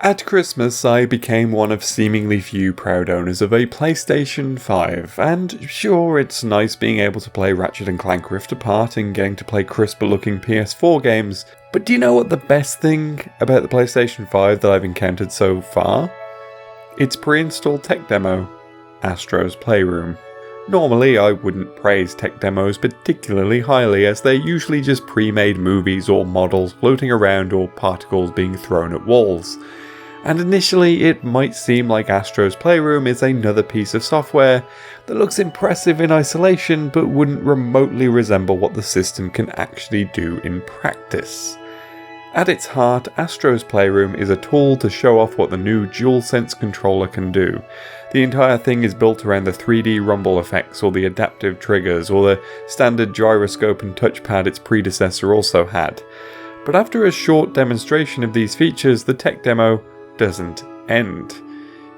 At Christmas, I became one of seemingly few proud owners of a PlayStation 5, and sure, it's nice being able to play Ratchet & Clank Rift Apart and getting to play crisper looking PS4 games, but do you know what the best thing about the PlayStation 5 that I've encountered so far? Its pre-installed tech demo, Astro's Playroom. Normally, I wouldn't praise tech demos particularly highly, as they're usually just pre-made movies or models floating around or particles being thrown at walls. And initially it might seem like Astro's Playroom is another piece of software that looks impressive in isolation but wouldn't remotely resemble what the system can actually do in practice. At its heart, Astro's Playroom is a tool to show off what the new DualSense controller can do. The entire thing is built around the 3D rumble effects or the adaptive triggers or the standard gyroscope and touchpad its predecessor also had. But after a short demonstration of these features, the tech demo doesn't end.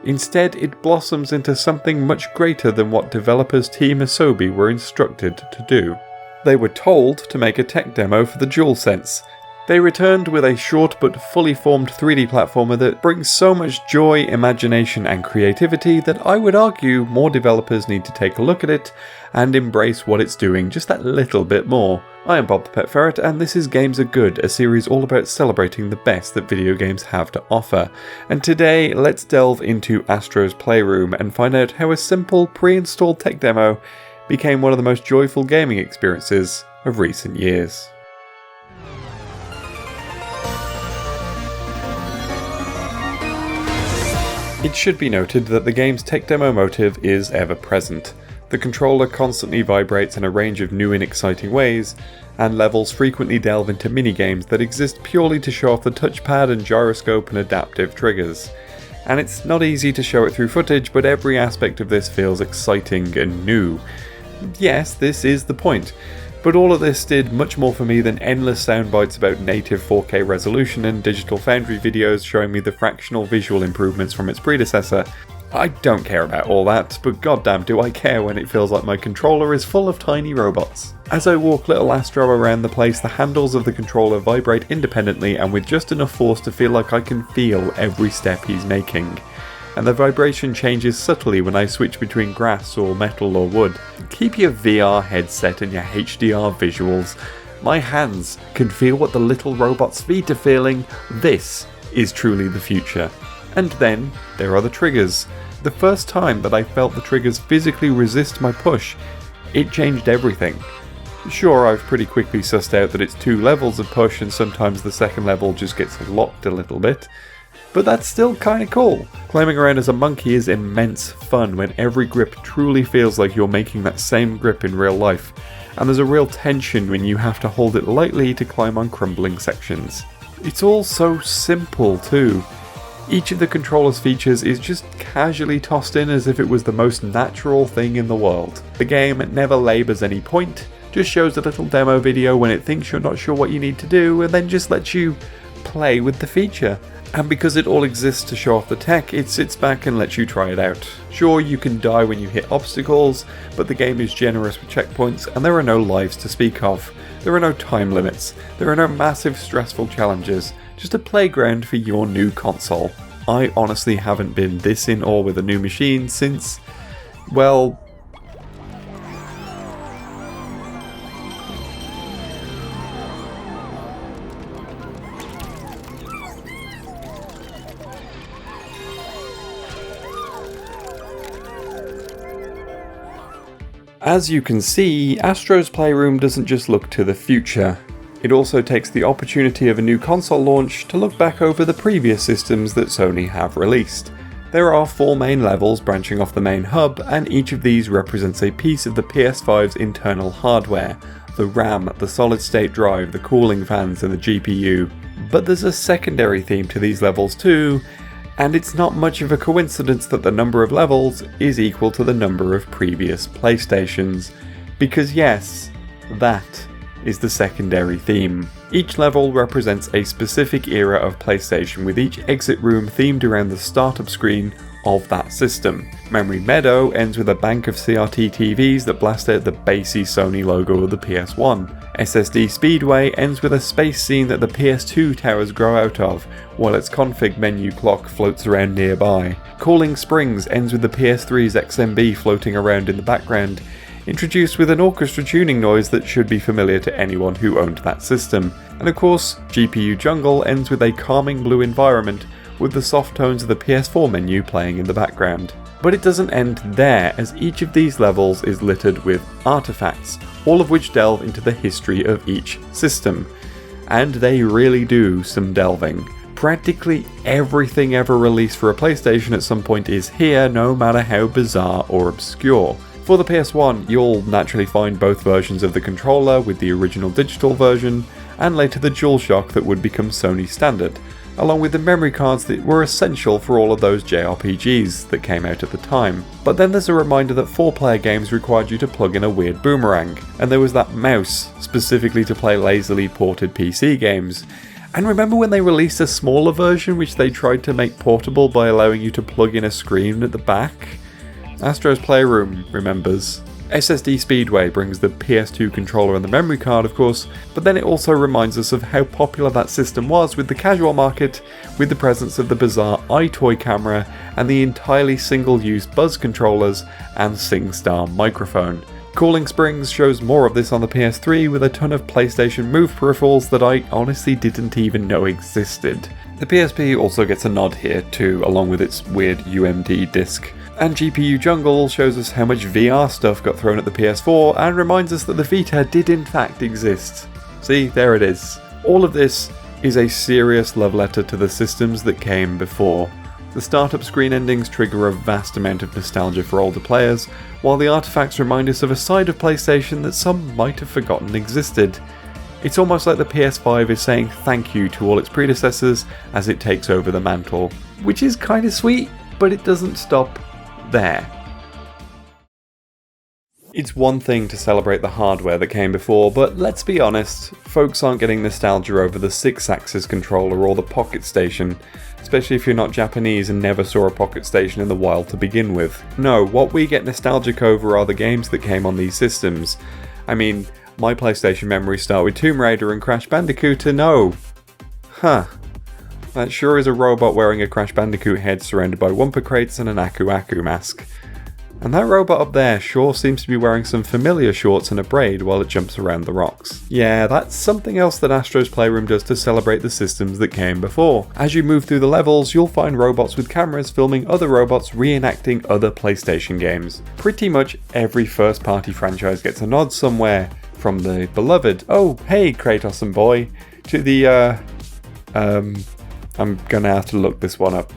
Instead, it blossoms into something much greater than what developers Team Asobi were instructed to do. They were told to make a tech demo for the DualSense. They returned with a short but fully formed 3D platformer that brings so much joy, imagination and creativity that I would argue more developers need to take a look at it and embrace what it's doing just that little bit more. I am Bob the Pet Ferret, and this is Games Are Good, a series all about celebrating the best that video games have to offer. And today, let's delve into Astro's Playroom and find out how a simple pre-installed tech demo became one of the most joyful gaming experiences of recent years. It should be noted that the game's tech demo motive is ever present. The controller constantly vibrates in a range of new and exciting ways, and levels frequently delve into minigames that exist purely to show off the touchpad and gyroscope and adaptive triggers. And it's not easy to show it through footage, but every aspect of this feels exciting and new. Yes, this is the point. But all of this did much more for me than endless soundbites about native 4K resolution and Digital Foundry videos showing me the fractional visual improvements from its predecessor. I don't care about all that, but goddamn do I care when it feels like my controller is full of tiny robots. As I walk little Astro around the place, the handles of the controller vibrate independently and with just enough force to feel like I can feel every step he's making. And the vibration changes subtly when I switch between grass or metal or wood. Keep your VR headset and your HDR visuals. My hands can feel what the little robot's feet are feeling. This is truly the future. And then there are the triggers. The first time that I felt the triggers physically resist my push, it changed everything. Sure, I've pretty quickly sussed out that it's 2 levels of push and sometimes the second level just gets locked a little bit. But that's still kinda cool. Climbing around as a monkey is immense fun when every grip truly feels like you're making that same grip in real life, and there's a real tension when you have to hold it lightly to climb on crumbling sections. It's all so simple too. Each of the controller's features is just casually tossed in as if it was the most natural thing in the world. The game never labours any point, just shows a little demo video when it thinks you're not sure what you need to do, and then just lets you play with the feature. And because it all exists to show off the tech, it sits back and lets you try it out. Sure, you can die when you hit obstacles, but the game is generous with checkpoints and there are no lives to speak of. There are no time limits. There are no massive stressful challenges. Just a playground for your new console. I honestly haven't been this in awe with a new machine since, well, as you can see, Astro's Playroom doesn't just look to the future. It also takes the opportunity of a new console launch to look back over the previous systems that Sony have released. There are 4 main levels branching off the main hub, and each of these represents a piece of the PS5's internal hardware. The RAM, the solid-state drive, the cooling fans and the GPU. But there's a secondary theme to these levels too, and it's not much of a coincidence that the number of levels is equal to the number of previous PlayStations, because yes, that is the secondary theme. Each level represents a specific era of PlayStation, with each exit room themed around the startup screen of that system. Memory Meadow ends with a bank of CRT TVs that blast out the bassy Sony logo of the PS1. SSD Speedway ends with a space scene that the PS2 towers grow out of, while its config menu clock floats around nearby. Cooling Springs ends with the PS3's XMB floating around in the background, introduced with an orchestra tuning noise that should be familiar to anyone who owned that system. And of course, GPU Jungle ends with a calming blue environment with the soft tones of the PS4 menu playing in the background. But it doesn't end there, as each of these levels is littered with artifacts, all of which delve into the history of each system. And they really do some delving. Practically everything ever released for a PlayStation at some point is here, no matter how bizarre or obscure. For the PS1, you'll naturally find both versions of the controller, with the original digital version, and later the DualShock that would become Sony standard, along with the memory cards that were essential for all of those JRPGs that came out at the time. But then there's a reminder that 4-player games required you to plug in a weird boomerang, and there was that mouse, specifically to play lazily ported PC games. And remember when they released a smaller version which they tried to make portable by allowing you to plug in a screen at the back? Astro's Playroom remembers. SSD Speedway brings the PS2 controller and the memory card, of course, but then it also reminds us of how popular that system was with the casual market, with the presence of the bizarre iToy camera and the entirely single-use Buzz controllers and SingStar microphone. Cooling Springs shows more of this on the PS3 with a ton of PlayStation Move peripherals that I honestly didn't even know existed. The PSP also gets a nod here too, along with its weird UMD disc. And GPU Jungle shows us how much VR stuff got thrown at the PS4 and reminds us that the Vita did in fact exist. See, there it is. All of this is a serious love letter to the systems that came before. The startup screen endings trigger a vast amount of nostalgia for older players, while the artifacts remind us of a side of PlayStation that some might have forgotten existed. It's almost like the PS5 is saying thank you to all its predecessors as it takes over the mantle, which is kinda sweet, but it doesn't stop there. It's one thing to celebrate the hardware that came before, but let's be honest, folks aren't getting nostalgia over the 6-axis controller or the Pocket Station, especially if you're not Japanese and never saw a Pocket Station in the wild to begin with. No, what we get nostalgic over are the games that came on these systems. I mean, my PlayStation memories start with Tomb Raider and Crash Bandicoot, and oh, that sure is a robot wearing a Crash Bandicoot head surrounded by Wumpa crates and an Aku Aku mask. And that robot up there sure seems to be wearing some familiar shorts and a braid while it jumps around the rocks. Yeah, that's something else that Astro's Playroom does to celebrate the systems that came before. As you move through the levels, you'll find robots with cameras filming other robots reenacting other PlayStation games. Pretty much every first-party franchise gets a nod somewhere, from the beloved, oh hey Kratos and boy, to the I'm gonna have to look this one up.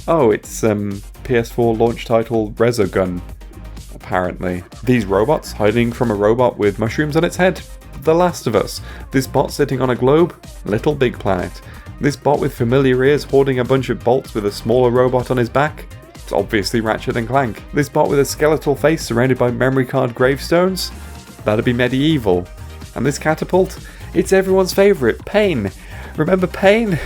Oh, it's PS4 launch title Resogun, apparently. These robots hiding from a robot with mushrooms on its head? The Last of Us. This bot sitting on a globe? Little Big Planet. This bot with familiar ears hoarding a bunch of bolts with a smaller robot on his back? It's obviously Ratchet and Clank. This bot with a skeletal face surrounded by memory card gravestones? That'd be Medieval. And this catapult? It's everyone's favourite, Pain. Remember Pain?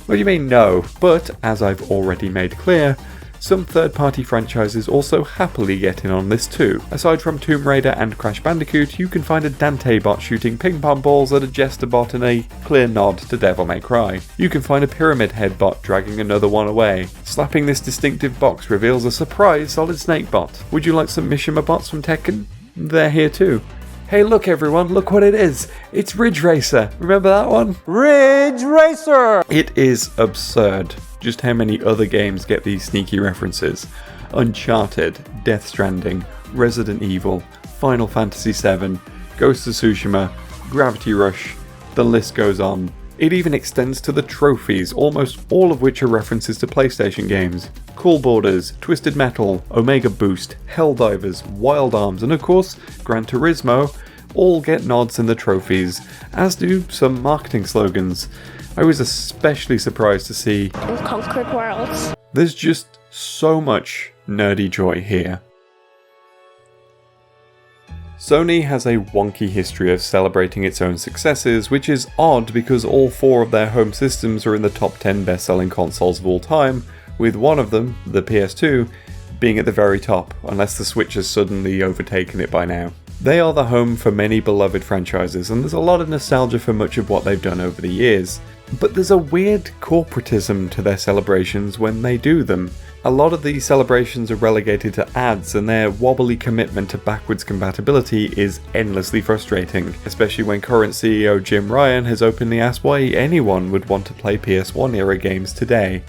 What do you mean no? But, as I've already made clear, some third-party franchises also happily get in on this too. Aside from Tomb Raider and Crash Bandicoot, you can find a Dante bot shooting ping-pong balls at a Jester bot in a clear nod to Devil May Cry. You can find a Pyramid Head bot dragging another one away. Slapping this distinctive box reveals a surprise Solid Snake bot. Would you like some Mishima bots from Tekken? They're here too. Hey look everyone, look what it is! It's Ridge Racer! Remember that one? Ridge Racer! It is absurd just how many other games get these sneaky references. Uncharted, Death Stranding, Resident Evil, Final Fantasy VII, Ghost of Tsushima, Gravity Rush, the list goes on. It even extends to the trophies, almost all of which are references to PlayStation games. Cool Borders, Twisted Metal, Omega Boost, Helldivers, Wild Arms, and of course, Gran Turismo all get nods in the trophies, as do some marketing slogans. I was especially surprised to see Conquered Worlds. There's just so much nerdy joy here. Sony has a wonky history of celebrating its own successes, which is odd because all 4 of their home systems are in the top 10 best-selling consoles of all time, with one of them, the PS2, being at the very top, unless the Switch has suddenly overtaken it by now. They are the home for many beloved franchises, and there's a lot of nostalgia for much of what they've done over the years. But there's a weird corporatism to their celebrations when they do them. A lot of these celebrations are relegated to ads, and their wobbly commitment to backwards compatibility is endlessly frustrating, especially when current CEO Jim Ryan has openly asked why anyone would want to play PS1 era games today.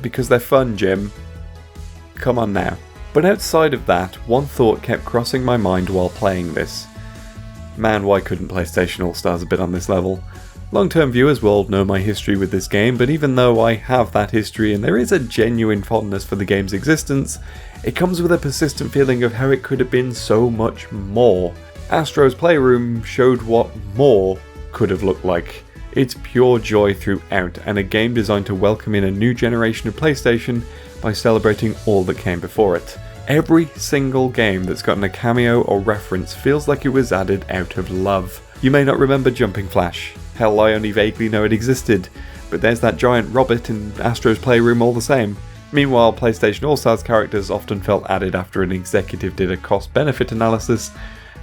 Because they're fun, Jim. Come on now. But outside of that, one thought kept crossing my mind while playing this. Man, why couldn't PlayStation All-Stars have been on this level? Long-term viewers will know my history with this game, but even though I have that history and there is a genuine fondness for the game's existence, it comes with a persistent feeling of how it could have been so much more. Astro's Playroom showed what more could have looked like. It's pure joy throughout, and a game designed to welcome in a new generation of PlayStation by celebrating all that came before it. Every single game that's gotten a cameo or reference feels like it was added out of love. You may not remember Jumping Flash. Hell, I only vaguely know it existed, but there's that giant robot in Astro's Playroom all the same. Meanwhile, PlayStation All-Stars characters often felt added after an executive did a cost-benefit analysis,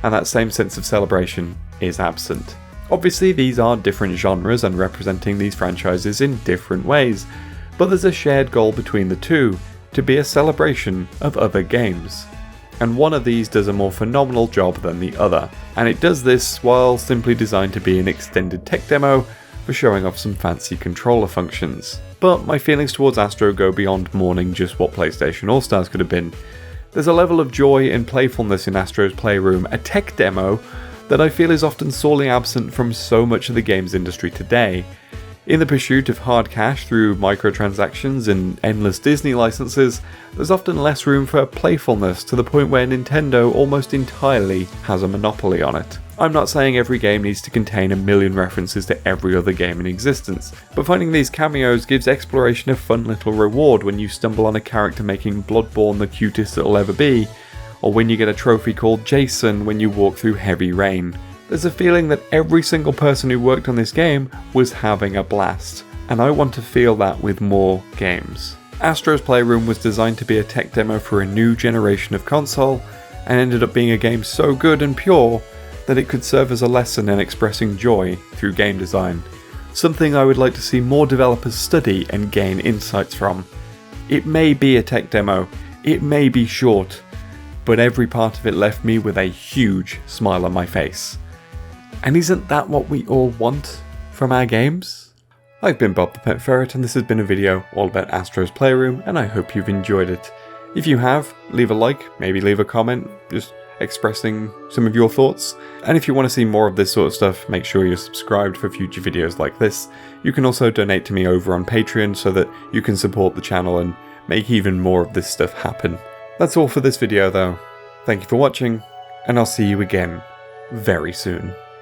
and that same sense of celebration is absent. Obviously, these are different genres and representing these franchises in different ways, but there's a shared goal between the two, to be a celebration of other games. And one of these does a more phenomenal job than the other, and it does this while simply designed to be an extended tech demo for showing off some fancy controller functions. But my feelings towards Astro go beyond mourning just what PlayStation All-Stars could have been. There's a level of joy and playfulness in Astro's Playroom, a tech demo, that I feel is often sorely absent from so much of the games industry today. In the pursuit of hard cash through microtransactions and endless Disney licenses, there's often less room for playfulness to the point where Nintendo almost entirely has a monopoly on it. I'm not saying every game needs to contain a million references to every other game in existence, but finding these cameos gives exploration a fun little reward when you stumble on a character making Bloodborne the cutest it'll ever be, or when you get a trophy called Jason when you walk through Heavy Rain. There's a feeling that every single person who worked on this game was having a blast, and I want to feel that with more games. Astro's Playroom was designed to be a tech demo for a new generation of console, and ended up being a game so good and pure that it could serve as a lesson in expressing joy through game design. Something I would like to see more developers study and gain insights from. It may be a tech demo, it may be short, but every part of it left me with a huge smile on my face. And isn't that what we all want from our games? I've been Bob the Pet Ferret, and this has been a video all about Astro's Playroom, and I hope you've enjoyed it. If you have, leave a like, maybe leave a comment, just expressing some of your thoughts. And if you want to see more of this sort of stuff, make sure you're subscribed for future videos like this. You can also donate to me over on Patreon so that you can support the channel and make even more of this stuff happen. That's all for this video though. Thank you for watching, and I'll see you again very soon.